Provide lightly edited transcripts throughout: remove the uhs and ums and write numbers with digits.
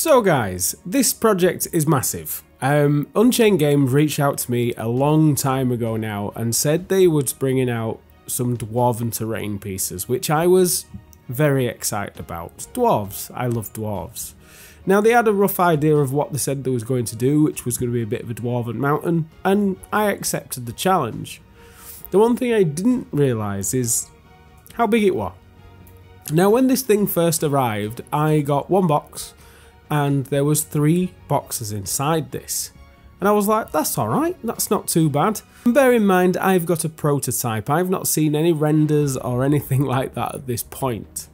So guys, this project is massive. Unchained Games reached out to me a long time ago now and said they was bringing out some dwarven terrain pieces, which I was very excited about. Dwarves, I love dwarves. Now they had a rough idea of what they said they was going to do, which was going to be a bit of a dwarven mountain, and I accepted the challenge. The one thing I didn't realise is how big it was. Now when this thing first arrived, I got one box, and there was 3 boxes inside this. And I was like, that's alright, that's not too bad. And bear in mind, I've got a prototype. I've not seen any renders or anything like that at this point.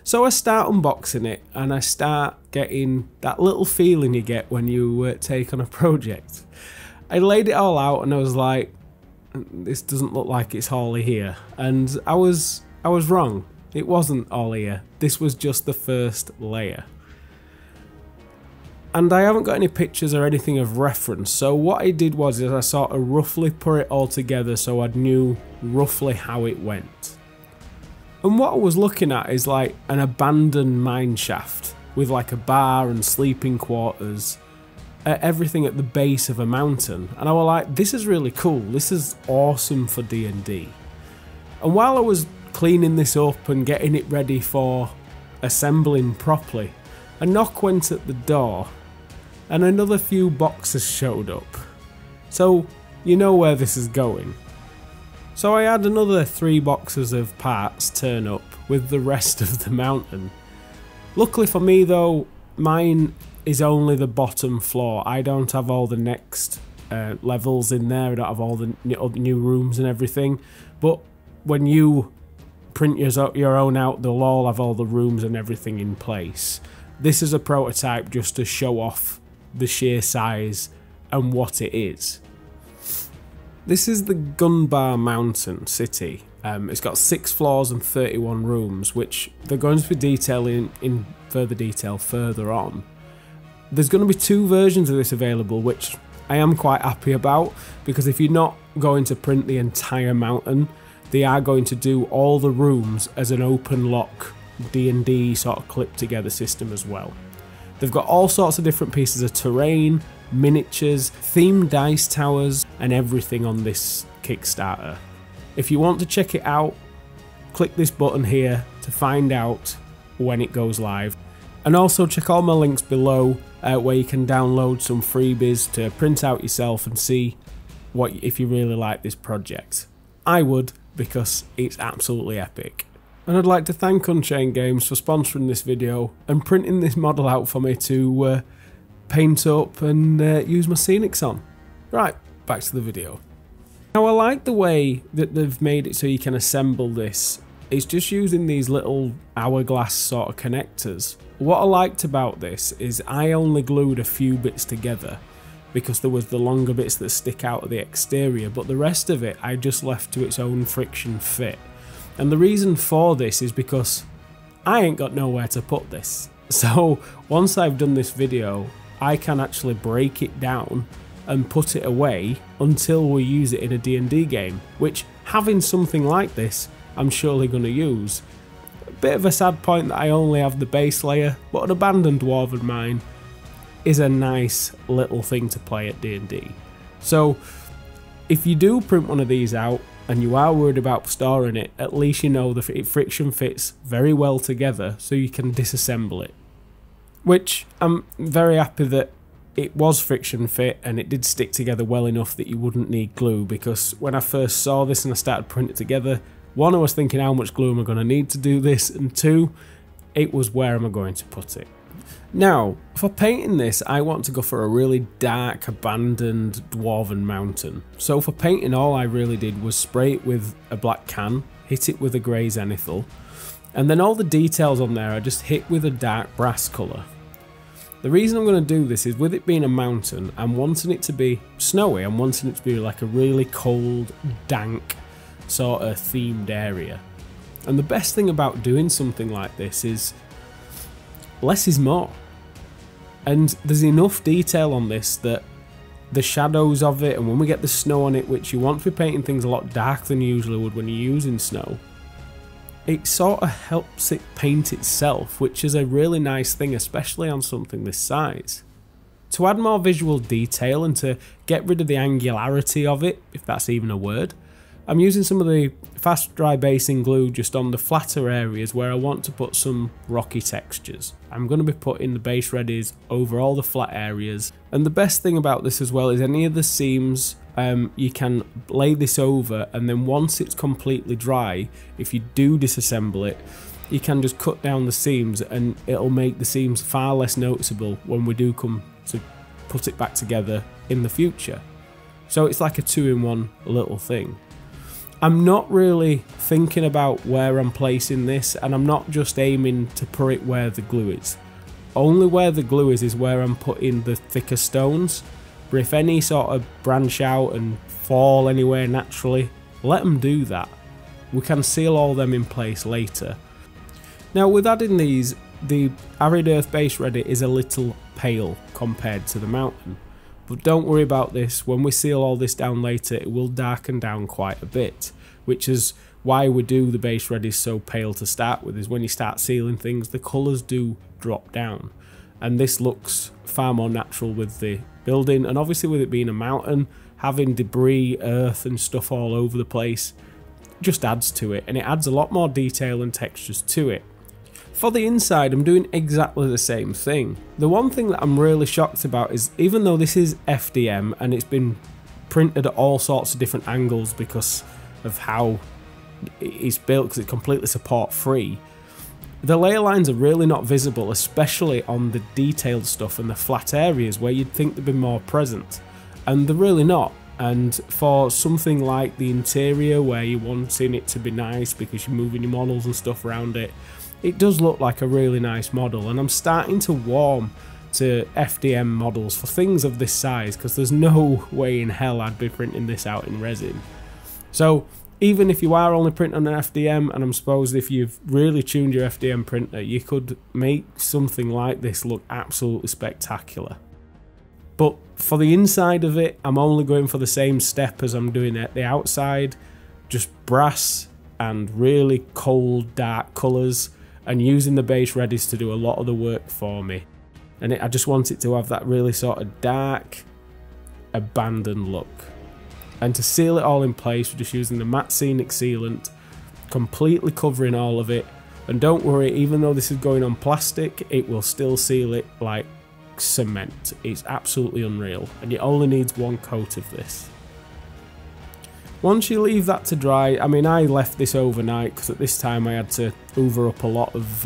So I start unboxing it, and I start getting that little feeling you get when you take on a project. I laid it all out, and I was like, this doesn't look like it's all here. And I was wrong. It wasn't all here. This was just the first layer. And I haven't got any pictures or anything of reference, so what I did was I sort of roughly put it all together so I knew roughly how it went. And what I was looking at is like an abandoned mine shaft with like a bar and sleeping quarters, everything at the base of a mountain. And I was like, this is really cool, this is awesome for D&D. And while I was cleaning this up and getting it ready for assembling properly, a knock went at the door and another few boxes showed up. So you know where this is going. So I had another 3 boxes of parts turn up with the rest of the mountain. Luckily for me though, mine is only the bottom floor. I don't have all the next levels in there, I don't have all the new rooms and everything. But when you print your own out, they'll all have all the rooms and everything in place. This is a prototype just to show off the sheer size and what it is. This is the Gunbar Mountain City. It's got 6 floors and 31 rooms, which they're going to be detailing in further detail further on. There's going to be 2 versions of this available, which I am quite happy about, because if you're not going to print the entire mountain, they are going to do all the rooms as an open lock D&D sort of clip together system as well. They've got all sorts of different pieces of terrain, miniatures, themed dice towers, and everything on this Kickstarter. If you want to check it out, click this button here to find out when it goes live. And also check all my links below where you can download some freebies to print out yourself and see if you really like this project. I would, because it's absolutely epic. And I'd like to thank Unchained Games for sponsoring this video and printing this model out for me to paint up and use my Scenics on. Right, back to the video. Now I like the way that they've made it so you can assemble this. It's just using these little hourglass sort of connectors. What I liked about this is I only glued a few bits together because there was the longer bits that stick out of the exterior, but the rest of it I just left to its own friction fit. And the reason for this is because I ain't got nowhere to put this. So once I've done this video, I can actually break it down and put it away until we use it in a D&D game, which having something like this, I'm surely going to use. A bit of a sad point that I only have the base layer, but an abandoned dwarven mine is a nice little thing to play at D&D. So if you do print one of these out, and you are worried about storing it, at least you know the friction fits very well together so you can disassemble it. Which I'm very happy that it was friction fit and it did stick together well enough that you wouldn't need glue, because when I first saw this and I started putting it together, 1, I was thinking how much glue am I going to need to do this, and 2, it was where am I going to put it. Now, for painting this, I want to go for a really dark, abandoned dwarven mountain. So for painting, all I really did was spray it with a black can, hit it with a grey zenithal, and then all the details on there I just hit with a dark brass colour. The reason I'm going to do this is with it being a mountain, I'm wanting it to be snowy, I'm wanting it to be like a really cold, dank sort of themed area. And the best thing about doing something like this is less is more. And there's enough detail on this that the shadows of it, and when we get the snow on it, which you want to be painting things a lot darker than you usually would when you're using snow, it sort of helps it paint itself, which is a really nice thing, especially on something this size. To add more visual detail and to get rid of the angularity of it, if that's even a word, I'm using some of the fast dry basing glue just on the flatter areas where I want to put some rocky textures. I'm going to be putting the base readies over all the flat areas, and the best thing about this as well is any of the seams you can lay this over, and then once it's completely dry, if you do disassemble it, you can just cut down the seams and it'll make the seams far less noticeable when we do come to put it back together in the future. So it's like a 2-in-1 little thing. I'm not really thinking about where I'm placing this, and I'm not just aiming to put it where the glue is. Only where the glue is where I'm putting the thicker stones, but if any sort of branch out and fall anywhere naturally, let them do that. We can seal all them in place later. Now with adding these, the Arid Earth base ready is a little pale compared to the mountain. But don't worry about this, when we seal all this down later it will darken down quite a bit, which is why we do the base ready so pale to start with, is when you start sealing things the colours do drop down. And this looks far more natural with the building, and obviously with it being a mountain, having debris, earth and stuff all over the place just adds to it, and it adds a lot more detail and textures to it. For the inside, I'm doing exactly the same thing. The one thing that I'm really shocked about is, even though this is FDM and it's been printed at all sorts of different angles because of how it's built, because it's completely support free, the layer lines are really not visible, especially on the detailed stuff and the flat areas where you'd think they'd be more present. And they're really not. And for something like the interior where you're wanting it to be nice because you're moving your models and stuff around it, it does look like a really nice model, and I'm starting to warm to FDM models for things of this size because there's no way in hell I'd be printing this out in resin. So even if you are only printing on an FDM, and I'm supposed if you've really tuned your FDM printer, you could make something like this look absolutely spectacular. But for the inside of it, I'm only going for the same step as I'm doing at the outside, just brass and really cold dark colours, and using the base readies to do a lot of the work for me. And I just want it to have that really sort of dark, abandoned look. And to seal it all in place, we're just using the matte Scenics sealant, completely covering all of it. And don't worry, even though this is going on plastic, it will still seal it like cement. It's absolutely unreal, and it only needs one coat of this. Once you leave that to dry, I mean, I left this overnight because at this time I had to hoover up a lot of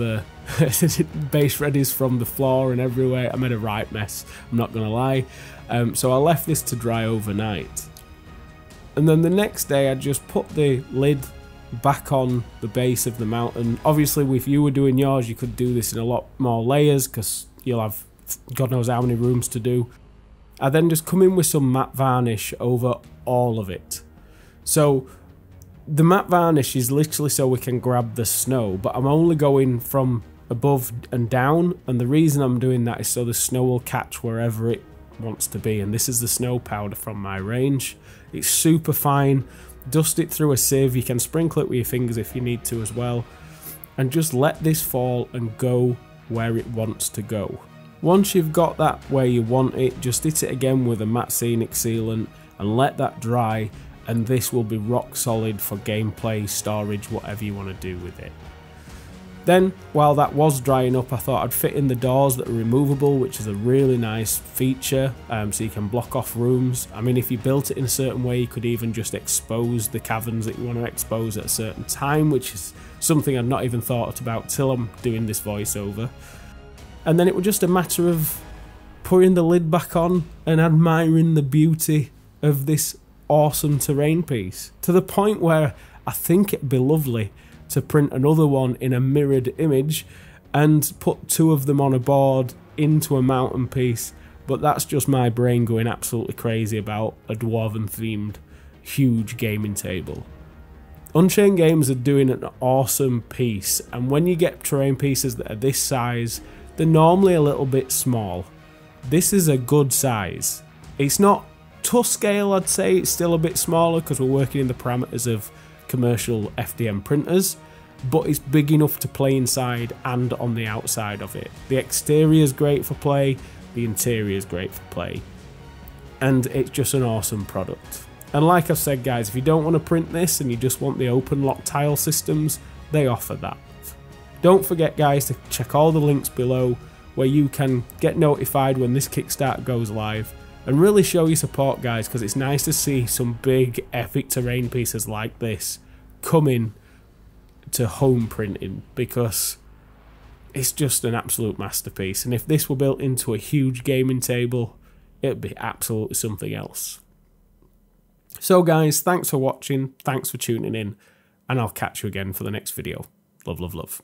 base readies from the floor and everywhere. I made a right mess, I'm not going to lie. So I left this to dry overnight. And then the next day I just put the lid back on the base of the mountain. Obviously if you were doing yours, you could do this in a lot more layers because you'll have God knows how many rooms to do. I then just come in with some matte varnish over all of it. So the matte varnish is literally so we can grab the snow, but I'm only going from above and down, and the reason I'm doing that is so the snow will catch wherever it wants to be, and this is the snow powder from my range. It's super fine. Dust it through a sieve, you can sprinkle it with your fingers if you need to as well, and just let this fall and go where it wants to go. Once you've got that where you want it, just hit it again with a matte Scenics sealant and let that dry, and this will be rock solid for gameplay, storage, whatever you want to do with it. Then, while that was drying up, I thought I'd fit in the doors that are removable, which is a really nice feature, so you can block off rooms. I mean, if you built it in a certain way, you could even just expose the caverns that you want to expose at a certain time, which is something I'd not even thought about till I'm doing this voiceover. And then it was just a matter of putting the lid back on and admiring the beauty of this awesome terrain piece, to the point where I think it'd be lovely to print another one in a mirrored image and put two of them on a board into a mountain piece, but that's just my brain going absolutely crazy about a dwarven themed huge gaming table. Unchained Games are doing an awesome piece, and when you get terrain pieces that are this size, they're normally a little bit small. This is a good size. It's not to scale, I'd say, it's still a bit smaller because we're working in the parameters of commercial FDM printers, but it's big enough to play inside and on the outside of it. The exterior is great for play, the interior is great for play, and it's just an awesome product. And like I've said guys, if you don't want to print this and you just want the open lock tile systems, they offer that. Don't forget guys to check all the links below where you can get notified when this Kickstarter goes live, and really show your support guys, because it's nice to see some big epic terrain pieces like this coming to home printing, because it's just an absolute masterpiece. And if this were built into a huge gaming table, it'd be absolutely something else. So guys, thanks for watching, thanks for tuning in, and I'll catch you again for the next video. Love, love, love.